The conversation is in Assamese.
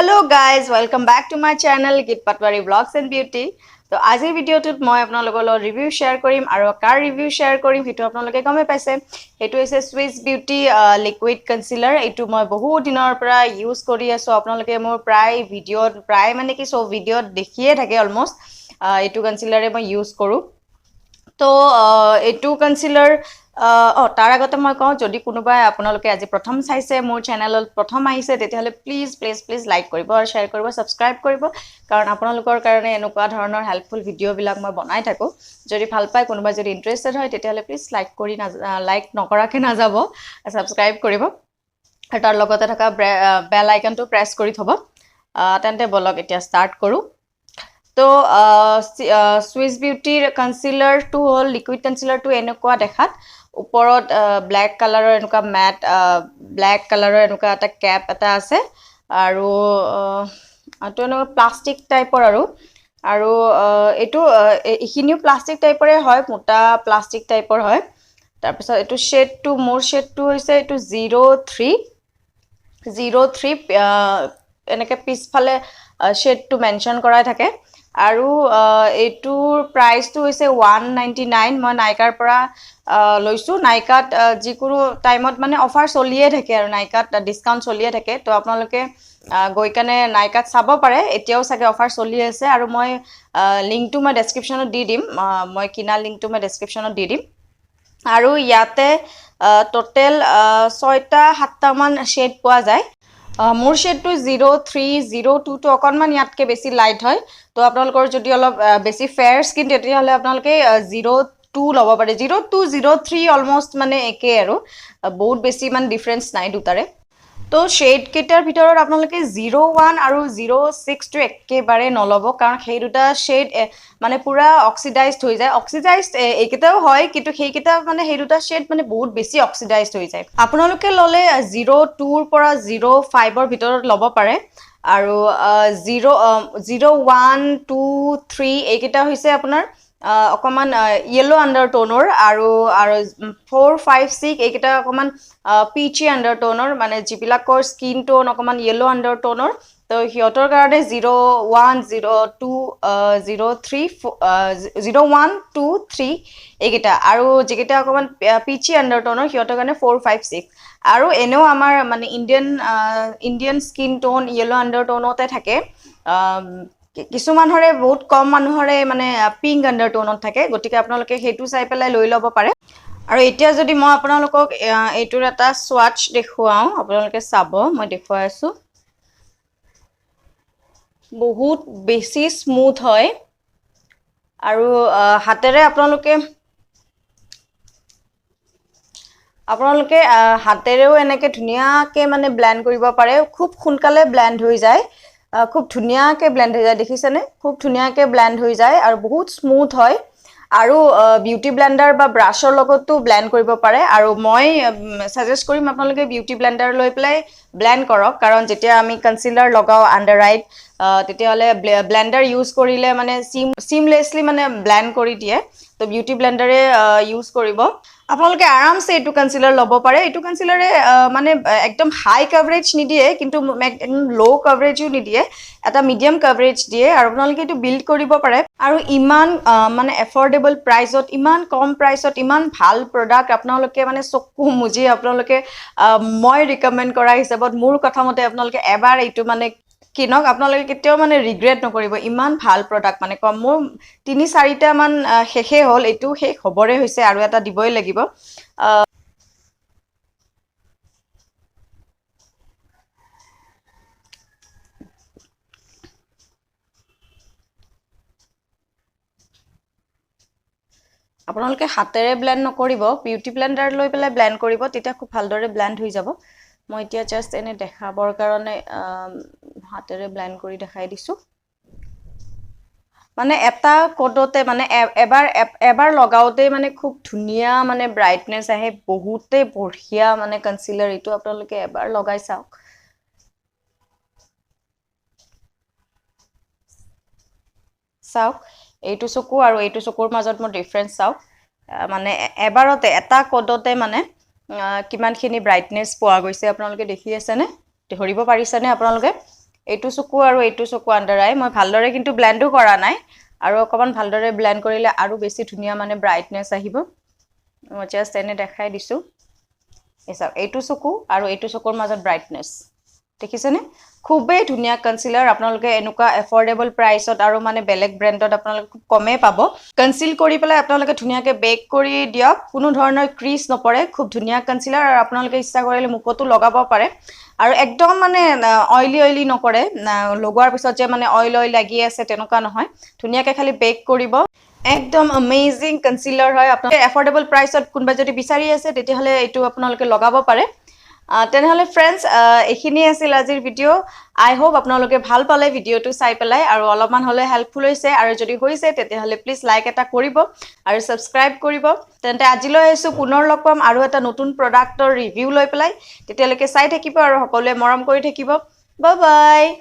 Hello guys, welcome back to my channel Git Patwari Vlogs and Beauty. So আজিৰ ভিডিওটোত মই আপোনালোকৰ লগত ৰিভিউ শেয়াৰ কৰিম আৰু কাৰ ৰিভিউ শেয়াৰ কৰিম হেতু আপোনালোকে গমে পাইছে হেতু হৈছে Swiss Beauty লিকুইড কনসিলাৰ এটো মই বহুত দিনৰ পৰা ইউজ কৰি আছো আপোনালোকে মোৰ প্ৰায় ভিডিওত প্ৰায় মানে কি সব ভিডিওত দেখিয়ে থাকে অলমোস্ট এটো কনসিলাৰে মই ইউজ কৰো তো এটো কনসিলাৰ তাৰ আগতে মই কওঁ যদি কোনোবাই আপোনালোকে আজি প্ৰথম চাইছে মোৰ চেনেলত প্ৰথম আহিছে তেতিয়াহলে প্লিজ লাইক কৰিব আৰু শেয়াৰ কৰিব সাবস্ক্ৰাইব কৰিব কাৰণ আপোনালোকৰ কাৰণে এনেকুৱা ধৰণৰ হেল্পফুল ভিডিও বিলাক মই বনাই থাকো যদি ভাল পায় কোনোবা যদি ইন্টাৰেস্টেড হয় তেতিয়াহলে প্লিজ লাইক নকৰাকে নাযাব সাবস্ক্ৰাইব কৰিব আৰু তাৰ লগতে থকা বেল আইকনটো প্ৰেছ কৰি থব তেন্তে বলক এতিয়া ষ্টাৰ্ট কৰো তো Swiss Beauty কনসিলাৰ টু হল লিকুইড কনসিলাৰ টু এনেকুৱা দেখাত ওপৰত ব্ল্যাক কালাৰৰ এনেকুৱা ম্যাট ব্ল্যাক কালাৰৰ এনেকুৱা এটা ক্যাপ এটা আছে আৰু আটো এনেকুৱা প্লাষ্টিক টাইপৰ আৰু এটো ইখিনিও প্লাষ্টিক টাইপৰে হয় মোটা প্লাষ্টিক টাইপৰ হয় তাৰ পিছত এটো শেডটো মোৰ শেডটো হৈছে এটো 03 এনেকে পিছফালে শেডটো মেনশন কৰা থাকে আৰু এটোৰ প্ৰাইসটো হৈছে 199 মই নাইকাৰ পৰা লৈছো নাইকাত যিকোনো টাইমত মানে অফাৰ চলিয়ে থাকে আৰু নাইকাত ডিসকাউন্ট চলিয়ে থাকে তো আপোনালোকে গৈকানে নাইকাত চাব পাৰে এতিয়াও সাকে অফাৰ চলি আছে আৰু মই লিংকটো মই ডেসক্ৰিপচনত দি দিম মই কিনা লিংকটো মই ডেসক্ৰিপচনত দি দিম আৰু ইয়াতে টোটাল 6টা 7টা মান শেড পোৱা যায় মোৰ শেডটো 0302 টো অকনমান ইয়াতকে বেছি লাইট হয় তো আপোনালোকৰ যদি অলপ বেছি ফেয়াৰ স্কিন তেতিয়াহলে আপোনালোকে 02 লব পাৰে 02 03 অলমোস্ট মানে একে আৰু বহুত বেছি মান ডিফাৰেন্স নাই দুটাৰে তো শেড কেটাৰ ভিতৰত আপোনালোকে 01 আৰু 06 টো একেবাৰে নলব কাৰণ সেই দুটা শেড মানে পুৰা অক্সিডাইজড হৈ যায় অক্সিডাইজড একেটাও হয় কিন্তু সেইকেটা মানে সেই দুটা শেড মানে বহুত বেছি অক্সিডাইজড হৈ যায় আপোনালোকে ললে 02 ৰ পৰা 05 ৰ ভিতৰত লব পাৰে আৰু 01 2 3 এইকেটা হৈছে আপোনাৰ অকমান ইয়েলো আন্ডাৰটোনৰ আৰু 4 5 6 এইকেটা অকমান পিচি আন্ডাৰটোনৰ মানে জিবিলাকৰ স্কিন টোন অকমান ইয়েলো আন্ডাৰটোনৰ তো হিয়তৰ কাৰণে 01 02 03 01 2 3 এইকেটা আৰু যেকেটা অকমান পিচি আন্ডাৰটোনৰ হিয়তৰ কাৰণে 4 5 6 আৰু এনেও আমাৰ মানে ইন্ডিয়ান স্কিন টোন ইয়েলো আন্ডাৰটোনতে থাকে কিছু মানুহৰে বহুত কম মানুহৰে মানে পিংক আন্ডাৰটোনত থাকে গতিকে আপোনালোকে হেতু চাই পেলাই লৈ লব পাৰে আৰু এতিয়া যদি মই আপোনালোকক এইটোৰ এটা স্ৱাটচ দেখুৱাও আপোনালোকে চাব মই দেখুৱাই আছো বহুত বেছি স্মুথ হয় আৰু হাতেৰে আপোনালোকে হাতেৰেও এনেকে ধুনিয়াকে মানে ব্লেন্ড কৰিব পাৰে খুব সোনকালে ব্লেন্ড হৈ যায় খুব ধুনিয়াকে ব্লেন্ড হৈ যায় দেখিছেনে খুব ধুনিয়াকে ব্লেন্ড হৈ যায় আৰু বহুত স্মুথ হয় আৰু বিউটি ব্লেন্ডাৰ বা ব্ৰাশৰ লগতো ব্লেন্ড কৰিব পাৰে আৰু মই সাজেষ্ট কৰিম আপোনালোকে বিউটি ব্লেন্ডাৰ লৈ প্লাই ব্লেন্ড কৰক কাৰণ যেতিয়া আমি কনসিলাৰ লগাও আন্ডাৰ আইত তেতিয়ালে ব্লেন্ডাৰ ইউজ কৰিলে মানে সিমলেসলি মানে ব্লেন্ড কৰি দিয়ে তো বিউটি ব্লেন্ডাৰে ইউজ কৰিব আপোনালোকে আৰামছে এটো কনসিলাৰ লব পাৰে এটো কনসিলাৰে মানে একদম হাই কভাৰেজ নিদিয়ে কিন্তু একদম লো কভাৰেজও নিদিয়ে এটা মিডিয়াম কভাৰেজ দিয়ে আৰু আপোনালোকে এটো বিল্ড কৰিব পাৰে আৰু ইমান মানে এফৰ্ডেবল প্ৰাইসত ইমান কম প্ৰাইসত ইমান ভাল প্ৰডাক্ট আপোনালোকে মানে চকু মুজি আপোনালোকে মই ৰিকমেন্ড কৰা হিচাপত মোৰ কথা মতে আপোনালোকে এবাৰ এটো মানে কিনক আপোনালোকে কেতিয়াও মানে ৰিগ্ৰেট নকৰিব ইমান ভাল প্ৰডাক্ট মানে কম মোৰ 3-4টা মান শেষে হল এটো শেষ হবৰে হৈছে আৰু এটা দিবই লাগিব আপোনালোকে হাতেৰে ব্লেন্ড নকৰিব বিউটি ব্লেন্ডাৰ লৈ পেলাই ব্লেন্ড কৰিব তেতিয়া খুব ভালদৰে ব্লেন্ড হৈ যাব মই এতিয়া জাস্ট এনে দেখাবৰ কাৰণে হাতেৰে ব্লেন্ড কৰি দেখাই দিছো মানে এটা কোডতে মানে এবাৰ লগাওতে মানে খুব ধুনিয়া মানে ব্ৰাইটনেস আহে বহুতে বঢ়িয়া মানে কনসিলাৰ এটো আপোনালোকে এবাৰ লগাই চাওক এইটো চকু আৰু এইটো চকুৰ মাজত মই ডিফাৰেন্স চাওক মানে এবাৰতে এটা কোডতে মানে কিমানখিনি ব্ৰাইটনেস পোৱা গৈছে আপোনালোকে দেখি আছে নে ধৰিব পাৰিছে নে আপোনালোকে এইটো চকু আৰু এইটো চকু আণ্ডাৰ আই মই ভালদৰে কিন্তু ব্লেণ্ডো কৰা নাই আৰু অকমান ভালদৰে ব্লেণ্ড কৰিলে আৰু বেছি ধুনীয়া মানে ব্ৰাইটনেছ আহিব মই জাষ্ট এনে দেখাই দিছো এইটো চকু আৰু এইটো চকুৰ মাজত ব্ৰাইটনেছ দেখিছেনে খুবেই ধুনীয়া কনসিলাৰ আপোনালোকে এনেকুৱা এফৰ্ডেবল প্ৰাইসত আৰু মানে বেলেগ ব্ৰ্যান্ডত আপোনালোকে খুব কমে পাব কনসিল কৰি পেলাই আপোনালোকে ধুনীয়াকৈ বেক কৰি দিয়ক কোনো ধৰণৰ ক্ৰিজ নপৰে খুব ধুনীয়া কনসিলাৰ আৰু আপোনালোকে ইচ্ছা কৰিলে মুখতো লগাব পাৰে আৰু একদম মানে অইলি নকৰে লগোৱাৰ পিছত যে মানে অইল লাগি আছে তেনেকুৱা নহয় ধুনীয়াকৈ খালি বেক কৰিব একদম অমেজিং কনসিলাৰ হয় আপোনালোকে এফৰ্ডেবল প্ৰাইসত কোনবা যদি বিচাৰি আছে তেতিয়াহলে এইটো আপোনালোকে লগাব পাৰে তেনেহলে ফ্ৰেন্ডস এইখিনি আছিল আজিৰ ভিডিও আই হোপ আপোনালোকে ভাল পালে ভিডিওটো চাই পেলাই আৰু অলপমান হলে হেল্পফুল হৈছে আৰু যদি হৈছে তেতিয়াহলে প্লিজ লাইক এটা কৰিব আৰু সাবস্ক্ৰাইব কৰিব তেন্তে আজিলৈ আহিছো পুনৰ লগ পাম আৰু এটা নতুন প্ৰডাক্টৰ ৰিভিউ লৈ পেলাই তেতিয়ালৈকে চাই থাকিব আৰু সকলোৱে মৰম কৰি থাকিব বাই বাই